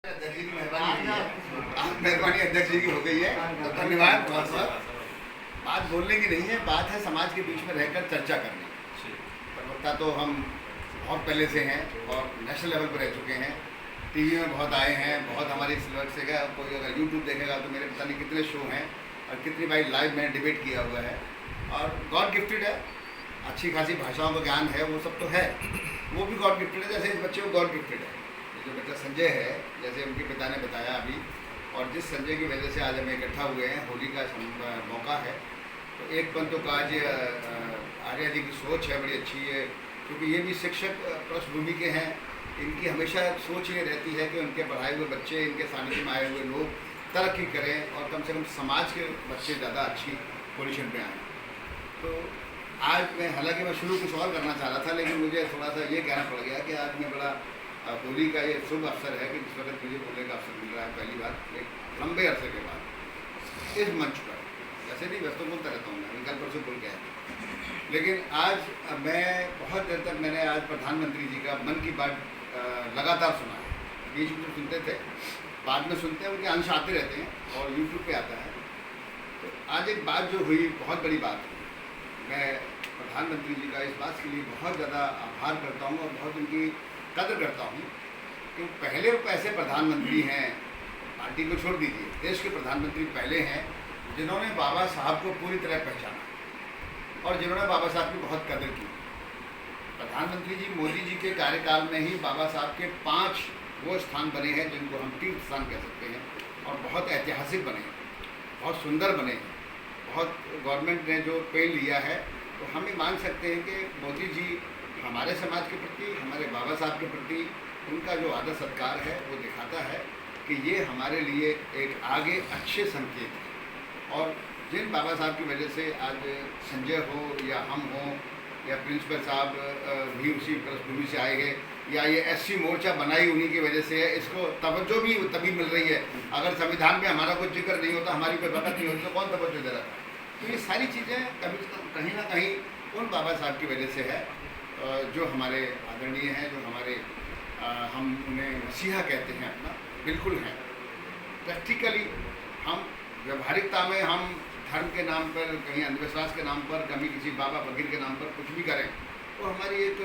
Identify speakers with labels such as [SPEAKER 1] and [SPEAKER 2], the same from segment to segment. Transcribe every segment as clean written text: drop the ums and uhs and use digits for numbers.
[SPEAKER 1] अध्यक्ष जी की मेहरबानी अध्यक्ष जी की हो गई है, तो धन्यवाद बहुत बहुत। बात बोलने की नहीं है, बात है समाज के बीच में रहकर चर्चा करनी। प्रवक्ता तो हम बहुत पहले से हैं और नेशनल लेवल पर रह चुके हैं, टीवी में बहुत आए हैं, बहुत हमारी सिलेबस से गया। कोई अगर यूट्यूब देखेगा तो मेरे पता नहीं कितने शो हैं और कितनी बार लाइव मैंने डिबेट किया हुआ है। और गॉड गिफ्टेड है, अच्छी खासी भाषाओं का ज्ञान है, वो सब तो है, वो भी गॉड गिफ्टेड है। जैसे इस बच्चे को गॉड गिफ्टेड है, जो बच्चा संजय है, जैसे उनके पिता ने बताया अभी, और जिस संजय की वजह से आज हम इकट्ठा हुए हैं, होली का मौका है, तो एक पंतों का आज आर्या जी की सोच है, बड़ी अच्छी है, क्योंकि ये भी शिक्षक पृष्ठभूमि के हैं। इनकी हमेशा सोच ये रहती है कि उनके पढ़ाए हुए बच्चे, इनके सानिध्य में आए हुए लोग तरक्की करें और कम से कम समाज के बच्चे ज़्यादा अच्छी पोजीशन पे आएँ। तो आज मैं, हालांकि मैं शुरू कुछ और करना चाह रहा था, लेकिन मुझे थोड़ा सा ये कहना पड़ गया कि आज मैं बड़ा होली का ये शुभ अवसर है कि जिस वक्त मुझे बोलने का अवसर मिल रहा है पहली बार एक लंबे अरसे के बाद इस मंच पर। वैसे भी व्यस्त बोलता रहता हूँ मैं, कल परसों बोल के आया, लेकिन आज मैं बहुत देर तक मैंने आज प्रधानमंत्री जी का मन की बात लगातार सुना है। बीच में सुनते थे, बाद में सुनते हैं, उनके अंश आते रहते हैं और यूट्यूब पे आता है। तो आज एक बात जो हुई, बहुत बड़ी बात हुई। मैं प्रधानमंत्री जी का इस बात के लिए बहुत ज़्यादा आभार करता हूँ और बहुत उनकी कदर करता हूँ कि पहले वो ऐसे प्रधानमंत्री हैं, पार्टी को छोड़ दीजिए, देश के प्रधानमंत्री पहले हैं जिन्होंने बाबा साहब को पूरी तरह पहचाना और जिन्होंने बाबा साहब की बहुत कदर की। प्रधानमंत्री जी मोदी जी के कार्यकाल में ही बाबा साहब के 5 वो स्थान बने हैं जिनको हम तीर्थ स्थान कह सकते हैं, और बहुत ऐतिहासिक बने हैं, बहुत सुंदर बने हैं। बहुत गवर्नमेंट ने जो पेड़ लिया है, तो हम ये मान सकते हैं कि मोदी जी हमारे समाज के प्रति, हमारे बाबा साहब के प्रति उनका जो आदर सत्कार है वो दिखाता है कि ये हमारे लिए एक आगे अच्छे संकेत है। और जिन बाबा साहब की वजह से आज संजय हो या हम हो या प्रिंसिपल साहब भी उसी पृष्ठभूमि से आए हैं, या ये SC मोर्चा बनाई उन्हीं की वजह से है, इसको तवज्जो भी तभी मिल रही है। अगर संविधान में हमारा कोई जिक्र नहीं होता, हमारी कोई बकत नहीं होती, तो कौन तवज्जो दे रहा था? तो ये सारी चीज़ें कहीं ना कहीं उन बाबा साहब की वजह से है जो हमारे आदरणीय हैं, जो हमारे हम उन्हें मसीहा कहते हैं अपना, बिल्कुल हैं। प्रैक्टिकली हम व्यवहारिकता में हम धर्म के नाम पर, कहीं अंधविश्वास के नाम पर, कभी किसी बाबा फकीर के नाम पर कुछ भी करें, तो हमारी एक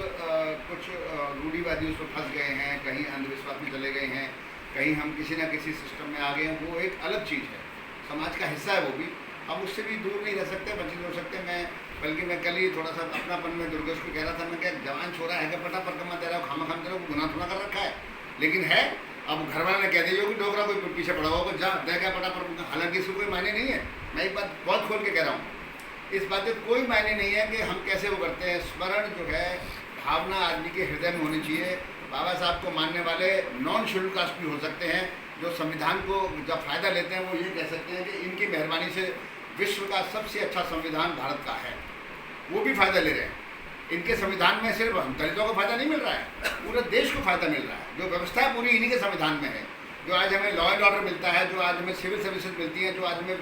[SPEAKER 1] कुछ रूढ़िवादी उसमें फंस गए हैं, कहीं अंधविश्वास में चले गए हैं, कहीं हम किसी ना किसी सिस्टम में आ गए हैं। वो एक अलग चीज़ है, समाज का हिस्सा है वो भी, हम उससे भी दूर नहीं रह सकते, बचे नहीं हो सकते। बल्कि मैं कल ही थोड़ा सा अपनापन में दुर्गेश को कह रहा था, मैं क्या जवान छोरा है, क्या पटा पर कमा दे रहा हो, खामा खाम दे रहा हो, गुनाह थोड़ा कर रखा है, लेकिन है। अब घर वाले ने कह दिया कि डोगरा कोई पीछे पड़ा होगा, जा दे क्या पटा पर, हालांकि इसको कोई मायने नहीं है। मैं एक बात बहुत खोल के कह रहा हूँ, इस बात में कोई मायने नहीं है कि हम कैसे वो करते हैं। स्मरण जो है, भावना आदमी के हृदय में होनी चाहिए। बाबा साहब को मानने वाले नॉन शेड्यूल कास्ट भी हो सकते हैं, जो संविधान को जब फ़ायदा लेते हैं वो ये कह सकते हैं कि इनकी मेहरबानी से विश्व का सबसे अच्छा संविधान भारत का है, वो भी फ़ायदा ले रहे हैं। इनके संविधान में सिर्फ हम दलितों को फ़ायदा नहीं मिल रहा है, पूरे देश को फ़ायदा मिल रहा है। जो व्यवस्था है पूरी इन्हीं के संविधान में है। जो आज हमें लॉ एंड ऑर्डर मिलता है, जो आज हमें सिविल सर्विसेज मिलती हैं, जो आज हमें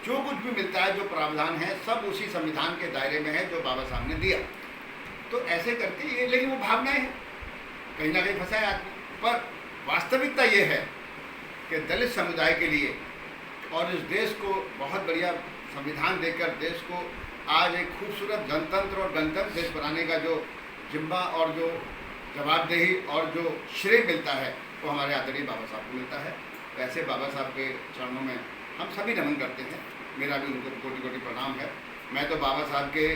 [SPEAKER 1] जो कुछ भी मिलता है, जो प्रावधान है, सब उसी संविधान के दायरे में है जो बाबा साहब ने दिया। तो ऐसे करके ये, लेकिन वो भावनाएं हैं, कहीं ना कहीं फंसा है आदमी। पर वास्तविकता ये है कि दलित समुदाय के लिए और इस देश को बहुत बढ़िया संविधान देकर देश को आज एक खूबसूरत जनतंत्र और गणतंत्र देश बनाने का जो जिम्मा और जो जवाबदेही और जो श्रेय मिलता है, वो हमारे आदरणीय बाबा साहब को मिलता है। वैसे बाबा साहब के चरणों में हम सभी नमन करते हैं, मेरा भी उनको कोटि कोटि प्रणाम है। मैं तो बाबा साहब के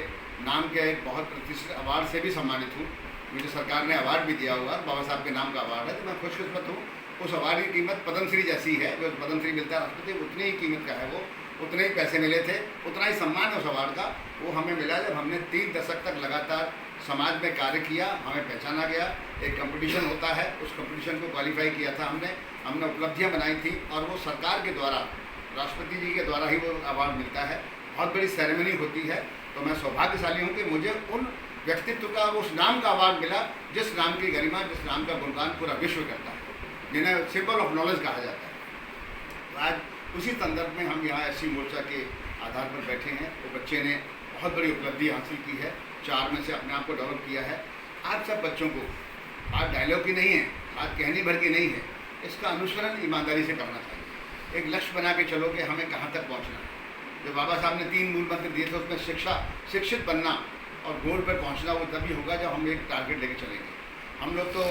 [SPEAKER 1] नाम के एक बहुत प्रतिष्ठित अवार्ड से भी सम्मानित हूँ। मुझे सरकार ने अवार्ड भी दिया हुआ, बाबा साहब के नाम का अवार्ड है, तो मैं खुशकिस्मत हूँ। उस अवार्ड की कीमत पद्मश्री जैसी है, जो पद्मश्री मिलता है राष्ट्रपति, उतनी ही कीमत का है वो, उतने ही पैसे मिले थे, उतना ही सम्मान है उस अवार्ड का। वो हमें मिला जब हमने 3 दशक तक लगातार समाज में कार्य किया, हमें पहचाना गया। एक कंपटीशन होता है, उस कंपटीशन को क्वालिफाई किया था हमने उपलब्धियां बनाई थी, और वो सरकार के द्वारा, राष्ट्रपति जी के द्वारा ही वो अवार्ड मिलता है। बहुत बड़ी सेरेमनी होती है। तो मैं सौभाग्यशाली हूँ कि मुझे उन व्यक्तित्व का, उस नाम का अवार्ड मिला जिस नाम की गरिमा, जिस नाम का गुणगान पूरा विश्व करता है, जिन्हें सिंबल ऑफ नॉलेज कहा जाता है। तो आज उसी संदर्भ में हम यहाँ SC मोर्चा के आधार पर बैठे हैं। तो बच्चे ने बहुत बड़ी उपलब्धि हासिल की है, 4 में से अपने आप को डेवलप किया है। आप सब बच्चों को, बात डायलॉग की नहीं है, बात कहनी भर की नहीं है, इसका अनुसरण ईमानदारी से करना चाहिए। एक लक्ष्य बना के चलो कि हमें कहाँ तक पहुँचना है। जो बाबा साहब ने 3 मूल मंत्र दिए थे उसमें शिक्षित बनना और गोल पर पहुँचना वो तभी होगा जब हम एक टारगेट लेके चलेंगे। हम लोग तो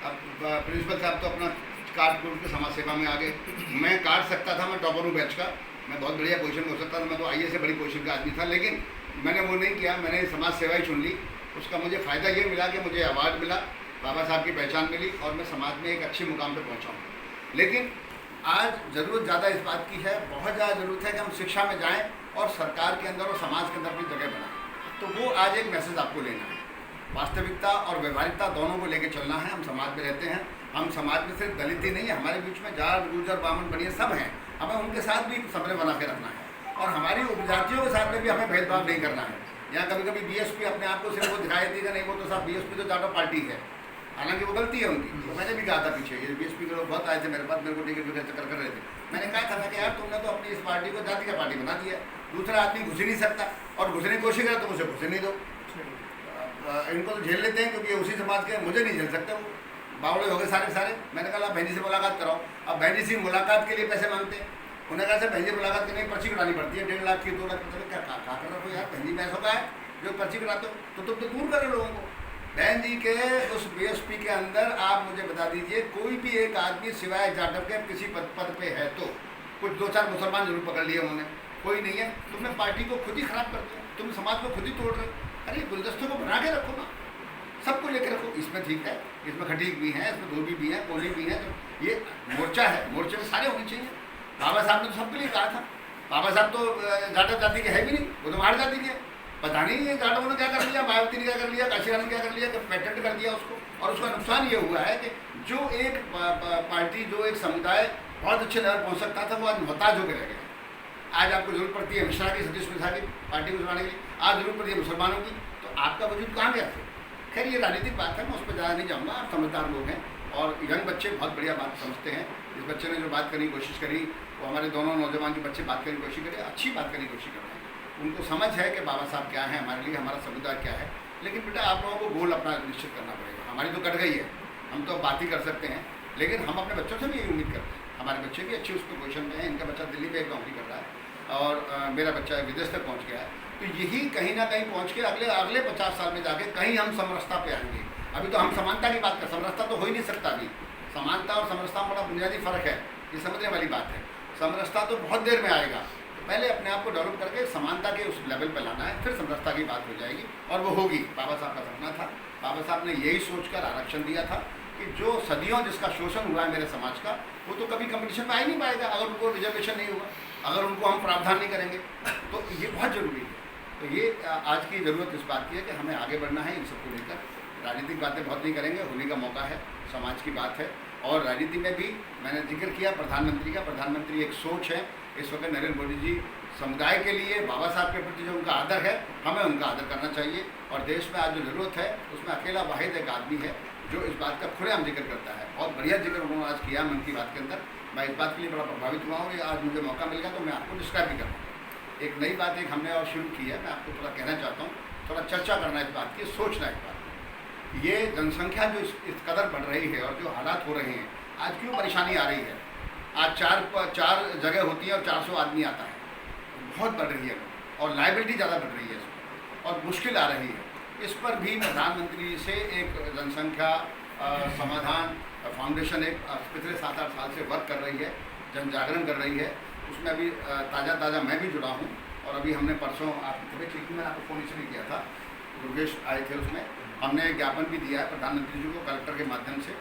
[SPEAKER 1] अब प्रिंसिपल साहब तो अपना कार्ड कोड के समाज सेवा में आ गए। मैं काट सकता था, मैं टॉपर हूँ बैच का, मैं बहुत बढ़िया पोजीशन में हो सकता था, मैं तो आईए से बड़ी पोजीशन का आदमी था, लेकिन मैंने वो नहीं किया। मैंने समाज सेवा ही चुन ली। उसका मुझे फ़ायदा ये मिला कि मुझे अवार्ड मिला, बाबा साहब की पहचान मिली और मैं समाज में एक अच्छी मुकाम पर पहुँचा हूँ। लेकिन आज ज़रूरत ज़्यादा इस बात की है, बहुत ज़्यादा ज़रूरत है कि हम शिक्षा में जाएँ और सरकार के अंदर और समाज के अंदर अपनी जगह बनाएं। तो वो आज एक मैसेज आपको लेना है। वास्तविकता और व्यवहारिकता दोनों को लेकर चलना है। हम समाज में रहते हैं, हम समाज में सिर्फ दलित ही नहीं है, हमारे बीच में जाट गुर्जर बामन बनिए सब हैं। हमें उनके साथ भी समन्वय बना के रखना है और हमारी उपजातियों के साथ में भी हमें भेदभाव नहीं करना है। यहाँ कभी कभी बीएसपी अपने आप को सिर्फ वो दिखाई देगा, नहीं वो तो साहब बीएसपी तो जाटो पार्टी है, हालांकि वो गलती है उनकी। तो मैंने भी कहा था पीछे, ये बीएसपी के लोग बहुत आए थे मेरे पास, मेरे को टिकट वगैरह चक्कर कर रहे थे। मैंने कहा था कि यार तुमने तो अपनी इस पार्टी को जाति का पार्टी बना दिया, दूसरा आदमी घुस ही नहीं सकता और घुसने की कोशिश करे तो मुझे घुसने नहीं दो। इनको तो झेल लेते हैं क्योंकि उसी समाज के, मुझे नहीं झेल सकते, वो बावड़े हो गए सारे। मैंने कहा बहन जी से मुलाकात कराओ। अब बहन जी से मुलाकात के लिए पैसे मांगते हैं। उन्होंने कहा सर बहन जी मुलाकात करने की पर्ची कटानी पड़ती है 1.5 लाख की 2 लाख की। क्या कर रहे हो यार, बहन जी पैसों का है जो पर्ची कटाते हो, तो तुम तो दूर करो लोगों को। बहन जी के उस बीएसपी के अंदर आप मुझे बता दीजिए, कोई भी एक आदमी सिवाय जाटव के किसी पद पे है तो कुछ 2-4 मुसलमान जरूर पकड़ लिए उन्होंने, कोई नहीं है। तुमने पार्टी को खुद ही खराब कर दिया, तुम समाज को खुद ही तोड़ रहे हो। अरे गुलदस्तों को बना के रखो ना, सबको लेकर रखो। इसमें ठीक है, इसमें खटीक भी है, इसमें धोबी भी है, कोली भी है। तो ये मोर्चा है, मोर्चे में सारे होने चाहिए। बाबा साहब ने तो सबके लिए कहा था। बाबा साहब तो जाटव जाति के है भी नहीं, वो तो मार जाति के। पता नहीं ये जाटवों ने क्या कर लिया, मायावती ने क्या कर लिया, काशीराम ने क्या कर लिया, पेटेंट कर दिया उसको। और उसका नुकसान ये हुआ है कि जो एक पार्टी, जो एक समुदाय बहुत अच्छे लेवल पहुँच सकता था, वो आज मोहताज होकर रह गया। आज आपको जरूरत पड़ती है मिश्रा की, सतीश मिश्रा की पार्टी को चलाने के लिए, आज जरूरत पड़ती है मुसलमानों की, तो आपका वजूद कहाँ गया फिर? खैर ये राजनीतिक बात है, मैं उस पर ज़्यादा नहीं जाऊँगा। आप समझदार लोग हैं और यंग बच्चे बहुत बढ़िया बात समझते हैं। इस बच्चे ने जो बात करने की कोशिश करी, वो हमारे दोनों नौजवान जो बच्चे बात करने की कोशिश करे, अच्छी बात करने की कोशिश कर रहे हैं। उनको समझ है कि बाबा साहब क्या है हमारे लिए, हमारा समुदाय क्या है। लेकिन बेटा आप लोगों को गोल अपना निश्चित करना पड़ेगा। हमारी तो कट गई है, हम तो बात ही कर सकते हैं, लेकिन हम अपने बच्चों से भी यही उम्मीद करते हैं। हमारे बच्चे भी अच्छी उस पोजीशन में हैं। इनका बच्चा दिल्ली में एक नौकरी कर रहा है और मेरा बच्चा विदेश तक पहुँच गया है। तो यही कहीं ना कहीं पहुँच के अगले 50 साल में जाके कहीं हम समरसता पे आएंगे। अभी तो हम समानता की बात कर, समरसता तो हो ही नहीं सकता। अभी समानता और समरसता में बड़ा बुनियादी फ़र्क है, ये समझने वाली बात है। समरसता तो बहुत देर में आएगा। तो पहले अपने आप को डेवलप करके समानता के उस लेवल पर लाना है, फिर समरसता की बात हो जाएगी और वो होगी। बाबा साहब का सपना था, बाबा साहब ने यही सोचकर आरक्षण दिया था कि जो सदियों जिसका शोषण हुआ है मेरे समाज का, वो तो कभी कंपटीशन में आ ही नहीं पाएगा अगर उनको रिजर्वेशन नहीं हुआ, अगर उनको हम प्रावधान नहीं करेंगे। तो ये बहुत ज़रूरी है। तो ये आज की ज़रूरत इस बात की है कि हमें आगे बढ़ना है इन सबको लेकर। राजनीतिक बातें बहुत नहीं करेंगे, होली का मौका है, समाज की बात है। और राजनीति में भी मैंने जिक्र किया प्रधानमंत्री का। प्रधानमंत्री एक सोच है इस वक्त नरेंद्र मोदी जी समुदाय के लिए, बाबा साहब के प्रति जो उनका आदर है, हमें उनका आदर करना चाहिए। और देश में आज जो ज़रूरत है उसमें अकेला वाहिद एक आदमी है जो इस बात का खुलेआम जिक्र करता है। बहुत बढ़िया जिक्र उन्होंने आज किया मन की बात के अंदर। मैं इस बात के लिए बड़ा प्रभावित हुआ हूँ। आज मुझे मौका मिल गया तो मैं आपको डिस्क्राइब भी करूँगा। एक नई बात एक हमने और शुरू की है, मैं आपको थोड़ा कहना चाहता हूँ, थोड़ा चर्चा करना इस बात की, सोचना इस बात की। ये जनसंख्या जो इस कदर बढ़ रही है और जो हालात हो रहे हैं, आज क्यों परेशानी आ रही है? आज चार जगह होती है और 400 आदमी आता है, बहुत बढ़ रही है और लाइबिलिटी ज़्यादा बढ़ रही है इसमें और मुश्किल आ रही है। इस पर भी प्रधानमंत्री से एक जनसंख्या समाधान फाउंडेशन एक पिछले 7-8 साल से वर्क कर रही है, जन जागरण कर रही है। उसमें अभी ताज़ा मैं भी जुड़ा हूँ। और अभी हमने परसों आपकी तबीयत ठीक थी, मैंने आपको फ़ोन इसलिए किया था, दुर्गेश आए थे, उसमें हमने ज्ञापन भी दिया है प्रधानमंत्री जी को कलेक्टर के माध्यम से।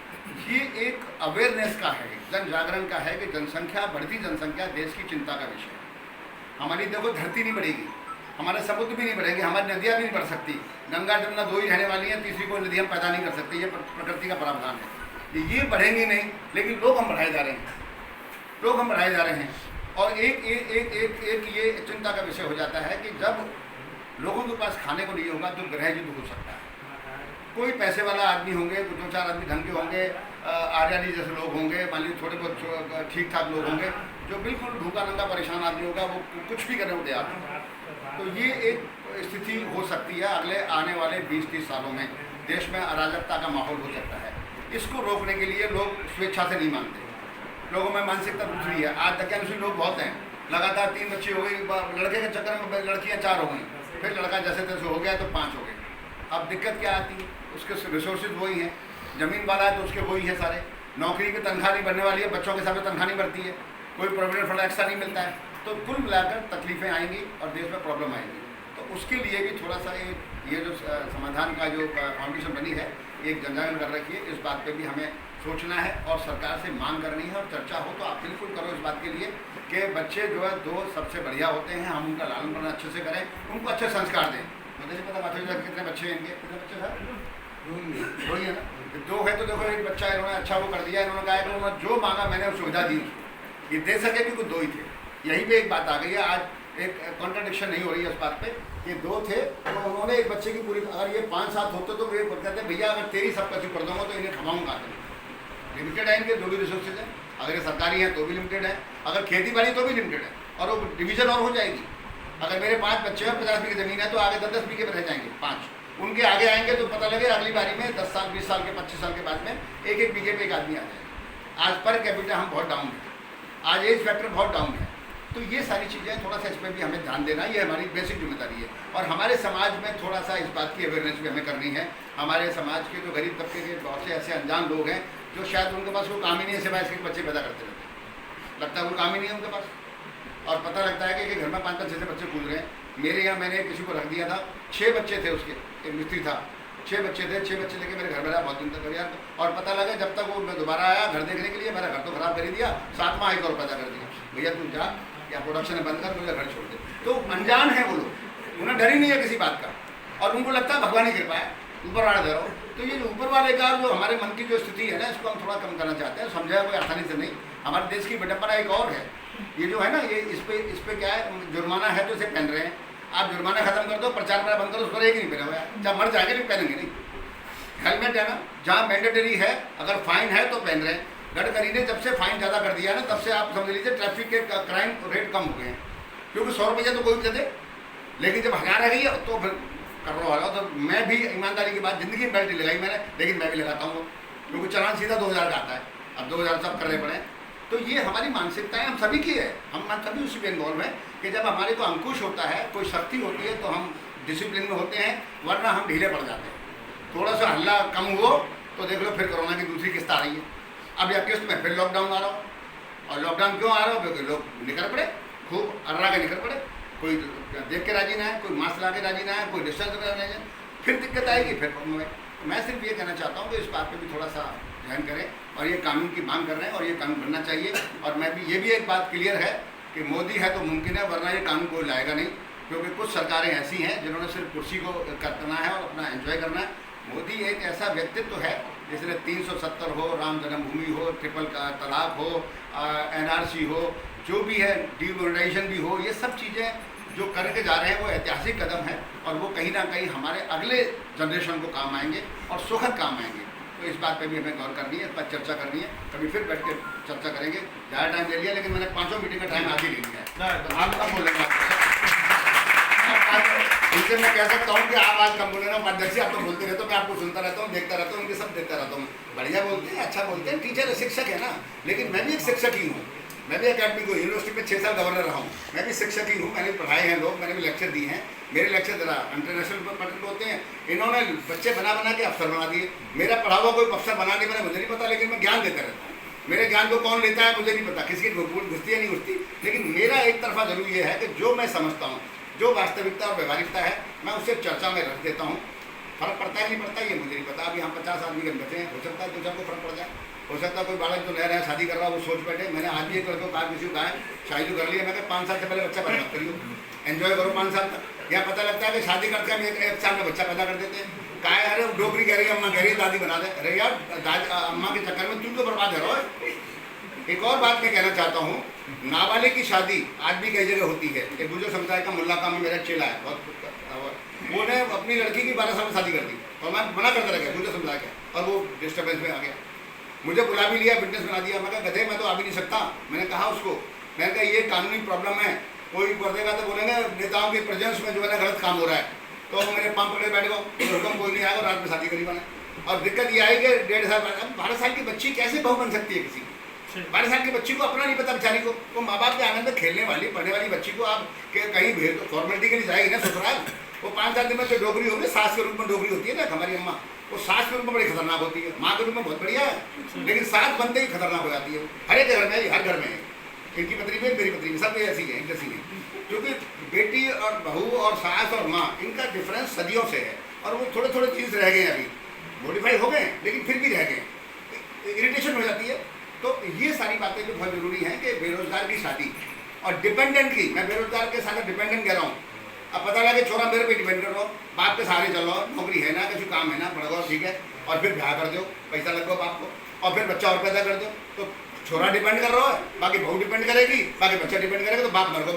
[SPEAKER 1] ये एक अवेयरनेस का है, जन जागरण का है कि जनसंख्या, बढ़ती जनसंख्या देश की चिंता का विषय है। हमारी देखो धरती नहीं बढ़ेगी, हमारे समुद्र भी नहीं बढ़ेंगे, हमारी नदियाँ भी नहीं बढ़ सकती। गंगा जमुना 2 ही रहने वाली हैं, तीसरी कोई नदी हम पैदा नहीं कर सकते। ये प्रकृति का प्रावधान है, ये बढ़ेंगी नहीं। लेकिन लोग हम बढ़ाए जा रहे हैं, और एक ये चिंता का विषय हो जाता है कि जब लोगों के पास खाने को नहीं होगा तो गृह युद्ध हो सकता है। कोई पैसे वाला आदमी होंगे, 2-4 आदमी ढंग के होंगे, आर्यानी जैसे लोग होंगे, मान लीजिए थोड़े बहुत ठीक ठाक लोग होंगे, जो बिल्कुल भूखा नंगा परेशान आदमी होगा, वो कुछ भी करने को तैयार होगा। तो ये एक स्थिति हो सकती है अगले आने वाले 20-30 सालों में। देश में अराजकता का माहौल हो सकता है। इसको रोकने के लिए लोग स्वेच्छा से नहीं मानते, लोगों में मानसिकता दूसरी है। आज दकियानुशी लोग बहुत हैं, लगातार 3 बच्चे हो गई, लड़के के चक्कर में लड़कियाँ 4 हो गई, फिर लड़का जैसे तैसे हो गया तो 5 हो गए। अब दिक्कत क्या आती है, उसके रिसोर्सेज वही हैं, ज़मीन वाला है तो उसके वही है सारे, नौकरी की तनख्वाह नहीं बढ़ने वाली है, बच्चों के सामने तनख्वाह नहीं बढ़ती है, कोई प्रोविडेंट फंड एक्स्ट्रा नहीं मिलता है, तो कुल मिलाकर तकलीफ़ें आएंगी और देश में प्रॉब्लम आएंगी। तो उसके लिए भी थोड़ा सा ये जो समाधान का जो फाउंडेशन बनी है, एक जनजागरण कर रखी है, इस बात पे भी हमें सोचना है और सरकार से मांग करनी है। और चर्चा हो तो आप बिल्कुल करो इस बात के लिए कि बच्चे जो है 2 सबसे बढ़िया होते हैं, हम उनका लालन पालन अच्छे से करें, उनको अच्छे संस्कार दें। मुझे नहीं पता माथुर जी कितने बच्चे हैं इनके, कितने बच्चे सर? 2 ही है ना, 2 है तो देखो एक बच्चा इन्होंने अच्छा वो कर दिया, इन्होंने कहा कि उन्होंने जो मांगा मैंने सुविधा दी उसको, ये दे सके क्योंकि 2 ही थे। यहीं पे एक बात आ गई है, आज एक कॉन्ट्रडिक्शन नहीं हो रही है इस बात पे, ये 2 थे तो उन्होंने एक बच्चे की पूरी, अगर ये 5-7 होते तो वे कहते भैया अगर तेरी सब कच्ची कर दूंगा तो इन्हें खवाऊंगा। लिमिटेड है इनके, जो भी रिसोर्सेज हैं, अगर ये सरकारी हैं तो भी लिमिटेड है, अगर खेती बाड़ी तो भी लिमिटेड है, और वो डिवीजन और हो जाएगी। अगर मेरे 5 बच्चे हैं, 50 बीघे ज़मीन है तो आगे 10-10 बीघे में रह जाएंगे 5, उनके आगे आएंगे तो पता लगे अगली बारी में 10 साल 20 साल के 25 साल के बाद में 1-1 बीघे पे एक आदमी आ जाएगा। आज पर कैपिटा हम बहुत डाउन है, आज एज फैक्टर बहुत डाउन है, तो ये सारी चीज़ें थोड़ा सा इस पर भी हमें ध्यान देना, ये हमारी बेसिक जिम्मेदारी है। और हमारे समाज में थोड़ा सा इस बात की अवेयरनेस भी हमें करनी है। हमारे समाज के जो गरीब तबके के बहुत से ऐसे अनजान लोग हैं जो शायद उनके पास कोई काम ही नहीं है, सिवाय इसके बच्चे पैदा करते रहते हैं, लगता है कोई काम ही नहीं है उनके पास, और पता लगता है कि घर में 5-5 6 बच्चे कूद रहे हैं। मेरे यहाँ मैंने किसी को रख दिया था, 6 बच्चे थे उसके, एक मिस्त्री था, 6 बच्चे थे, 6 बच्चे लेके मेरे घर में रहा बहुत दिन तक यार, और पता लगा जब तक वो मैं दोबारा आया घर देखने के लिए, मेरा घर तो खराब कर ही दिया, 7वां एक और पैदा कर दिया, भैया तू जा या प्रोडक्शन बंद कर, मुझे घर छोड़ दे। तो अनजान है वो लोग, उन्हें डर ही नहीं है किसी बात का, और उनको लगता है भगवान ही कृपा है, ऊपर वाला दे रहा हो। तो ये ऊपर वाले का जो हमारे मन की जो स्थिति है ना, इसको हम थोड़ा कम करना चाहते हैं। समझाया कोई आसानी से नहीं, हमारे देश की विडंबना एक और है, ये जो है ना, ये इस पे क्या है, जुर्माना है तो इसे पहन रहे हैं। आप जुर्माना खत्म कर दो, प्रचार मेरा बंद करो, उस पर एक ही नहीं पहना हुआ है, जब मर जाएंगे नहीं पहनेंगे नहीं। हेलमेट है ना, जहाँ मैंडेटरी है, अगर फाइन है तो पहन रहे हैं। गडकरी ने जब से फाइन ज़्यादा कर दिया ना, तब से आप समझ लीजिए ट्रैफिक के क्राइम रेट कम हो गए हैं, क्योंकि 100 रुपये तो कोई भी दे दे, लेकिन जब 1000 आ गई है तो फिर कर रहा होगा। तो मैं भी ईमानदारी की बात, जिंदगी में बेल्ट नहीं लगाई मैंने, लेकिन मैं भी लगाता हूँ, क्योंकि चालान सीधा 2000 का आता है, अब 2000 सब करने पड़े। तो ये हमारी मानसिकताएं हम सभी की है, हम सभी उसी में इन्वॉल्व हैं कि जब हमारे को अंकुश होता है, कोई शक्ति होती है तो हम डिसिप्लिन में होते हैं, वरना हम ढीले पड़ जाते हैं। थोड़ा सा हल्ला कम हो तो देख लो फिर कोरोना की दूसरी किस्त आ रही है, अब यह किस्त में फिर लॉकडाउन आ रहा हो। और लॉकडाउन क्यों आ रहा हो, क्योंकि लोग निकल पड़े, खूब अर्रा के निकल पड़े, कोई देख के राजी ना है, कोई मास्क ला के राजी ना है, कोई डिस्टेंस में राजी है, फिर दिक्कत आएगी, फिर प्रॉब्लम है। मैं सिर्फ ये कहना चाहता हूँ कि इस बात पे भी थोड़ा सा ध्यान करें, और ये कानून की मांग कर रहे हैं और ये कानून बनना चाहिए। और मैं भी, ये भी एक बात क्लियर है कि मोदी है तो मुमकिन है, वरना ये कानून कोई लाएगा नहीं, क्योंकि कुछ सरकारें ऐसी हैं जिन्होंने सिर्फ कुर्सी को करना है और अपना एंजॉय करना है। मोदी एक ऐसा व्यक्तित्व है जिसने 370 हो, राम जन्मभूमि हो, ट्रिपल तलाक हो, NRC हो, जो भी है, डिमोनेटाइजेशन भी हो, ये सब चीज़ें जो करके जा रहे हैं वो ऐतिहासिक कदम है, और वो कहीं ना कहीं हमारे अगले जनरेशन को काम आएंगे और सुखद काम आएंगे। तो इस बात पे भी हमें गौर करनी है, इस पर चर्चा करनी है, कभी फिर बैठ के चर्चा करेंगे। ज़्यादा टाइम ले लिया, लेकिन मैंने 5 मीटिंग का टाइम आगे ले लिया है, तो आप कम बोलेंगे। इनसे मैं कह सकता हूँ कि आप आज कम बोले ना, अध्यक्ष आप तो बोलते रहते हो, मैं आपको सुनता रहता हूँ, देखता रहता हूँ, उनके सब देखता रहता हूँ, बढ़िया बोलते हैं, अच्छा बोलते हैं, टीचर शिक्षक है ना। लेकिन मैं भी एक शिक्षक ही हूँ, मैं भी अकेडमी को यूनिवर्सिटी में 6 साल गवर्नर रहा हूँ, मैं भी शिक्षक ही हूँ, मैंने पढ़ाए हैं लोग, मैंने भी लेक्चर दिए हैं, मेरे लेक्चर ज़रा इंटरनेशनल पढ़ते होते हैं। इन्होंने बच्चे बना बना के अफसर बना दिए, मेरा पढ़ा हुआ कोई अफसर बना नहीं, मैंने मुझे नहीं पता, लेकिन मैं ज्ञान देता रहता हूँ। मेरे ज्ञान को कौन लेता है मुझे नहीं पता, किसी की घुसती है नहीं घुसती, लेकिन मेरा एक तरफा जरूर ये है कि जो मैं समझता हूँ, जो वास्तविकता और व्यवहारिकता है, मैं उसे चर्चा में रख देता हूँ। फर्क पड़ता है नहीं पड़ता ये मुझे नहीं पता। अभी हम 50 आदमी के बचे हैं, हो सकता है तो सबको फर्क पड़ जाए, हो सकता है कोई बालक जो नया नया शादी कर रहा है वो सोच बैठे। मैंने आज भी एक लड़के को कहा, किसी को कहा शादी तो कर लिया, मैं 5 साल से पहले बच्चा पैदा मत करियो, एंजॉय करो 5 साल तक। यहाँ पता लगता है कि शादी करते हैं 1 साल में बच्चा पैदा कर देते हैं। कहा है अरे डोकरी कह रही है, अम्मा कह रही है दादी बना दे। अरे यार अम्मा के चक्कर में तुम तो बर्बाद है। एक और बात मैं कहना चाहता हूँ, नाबालिग की शादी आज भी कई जगह होती है। एक गुर्जर समुदाय का मुल्ला का में मेरा चेला है, बहुत उन्होंने अपनी लड़की की 12 साल में शादी कर दी, और मैं मना करता रह गया गुर्जर समुदाय का, और वो डिस्टर्बेंस में आ गया। मुझे बुला भी लिया, फिटनेस बना दिया। मैं कहा गधे मैं तो आ भी नहीं सकता। मैंने कहा उसको, मैंने कहा ये कानूनी प्रॉब्लम है, कोई कर देगा तो बोलेंगे नेताओं के प्रेजेंस में जो है ना गलत काम हो रहा है, तो मेरे पाँव पकड़े बैठ गए, हुक्म कोई नहीं आएगा, रात में शादी करी मैंने। और दिक्कत ये आई कि 1.5 साल बाद, 12 साल की बच्ची कैसे बहू बन सकती है किसी की? 12 साल की बच्ची को अपना नहीं पता बेचारी को, वो माँ बाप के आनंद में खेलने वाली पढ़ने वाली बच्ची को आप कहीं भेज दो, फॉर्मेलिटी के लिए जाएगी ना ससुराल। वो 5 साल में तो डोगरी होगी, सास के रूप में डोगरी होती है ना हमारी अम्मा, वो सास के रूप में बड़ी खतरनाक होती है, माँ के रूप में बहुत बढ़िया है, लेकिन सास बनते ही खतरनाक हो जाती है। हर एक घर में, हर घर में है, इनकी पत्नी में मेरी पत्नी में सब ऐसी है, जैसी है, क्योंकि बेटी और बहू और सास और माँ इनका डिफरेंस सदियों से है, और वो थोड़े थोड़े चीज़ रह गए अभी, मॉडिफाई हो गए लेकिन फिर भी रह गए, इरिटेशन हो जाती है। तो ये सारी बातें भी बहुत जरूरी हैं कि बेरोजगार की शादी और डिपेंडेंट की, मैं बेरोजगार के साथ डिपेंडेंट कह रहा हूँ। अब पता लगे छोरा मेरे पे डिपेंड कर रहा हो, बाप के सहारे चल रहा हो, नौकरी है ना, कुछ काम है ना, पढ़ गो ठीक है, और फिर ब्याह कर दो, पैसा लगो बाप को, और फिर बच्चा और पैदा कर दो, तो छोरा डिपेंड कर रहा है, बाकी बहू डिपेंड करेगी, बाकी बच्चा डिपेंड करेगा, तो बाप मर गो।